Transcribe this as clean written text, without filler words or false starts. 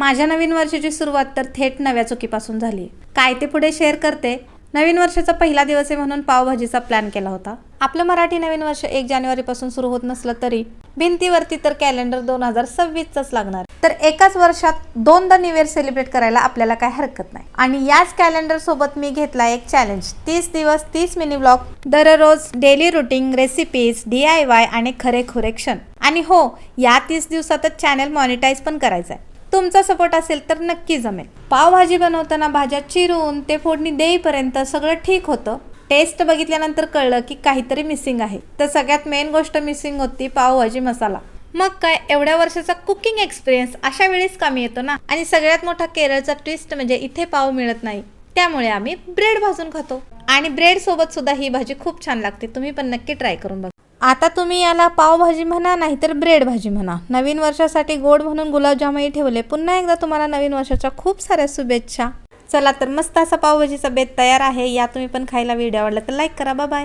माझ्या नवीन वर्षाची सुरुवात तर थेट नव्या चुकीपासून झाली. काय ते पुढे शेअर करते. नवीन वर्षाचा पहिला दिवस आहे म्हणून पावभाजीचा प्लॅन केला होता. आपलं मराठी नवीन वर्ष 1 जानेवारीपासून सुरू होत नसलं तरी भिंतीवरती तर कॅलेंडर 2026च लागणार. तर एकाच वर्षात 2दा न्यू इयर सेलिब्रेट करायला आपल्याला काय हरकत नाही. आणि याच कॅलेंडर सोबत मी घेतला एक चॅलेंज. 30 दिवस 30 मिनी ब्लॉग, दररोज डेली रुटीन, रेसिपीज, DIY आणि खरे क्षण. आणि हो, या 30 दिवसातच चॅनल मॉनिटाईज पण करायचं आहे. तुमचा सपोर्ट असेल तर नक्की जमेल. पावभाजी बनवताना भाज्या चिरून ते फोडणी देईपर्यंत सगळं ठीक होतं. टेस्ट बघितल्यानंतर कळलं की काहीतरी मिसिंग आहे. तर सगळ्यात मेन गोष्ट मिसिंग होती पावभाजी मसाला. मग काय, एवढ्या वर्षाचा कुकिंग एक्सपिरियन्स अशा वेळेस कामी येतो ना. आणि सगळ्यात मोठा केरळचा ट्विस्ट म्हणजे इथे पाव मिळत नाही, त्यामुळे आम्ही ब्रेड भाजून खातो. आणि ब्रेड सोबत सुद्धा ही भाजी खूप छान लागते. तुम्ही पण नक्की ट्राय करून बघा. आता तुम्ही याला पावभाजी म्हणा नाहीतर ब्रेड भाजी म्हणा. नवीन वर्षासाठी गोड म्हणून गुलाबजामही ठेवले. पुन्हा एकदा तुम्हाला नवीन वर्षाच्या खूप साऱ्या शुभेच्छा. चला तर मस्त असा पावभाजीचा बेत तयार आहे. या तुम्ही पण खायला. व्हिडिओ आवडला तर लाईक करा. बाय.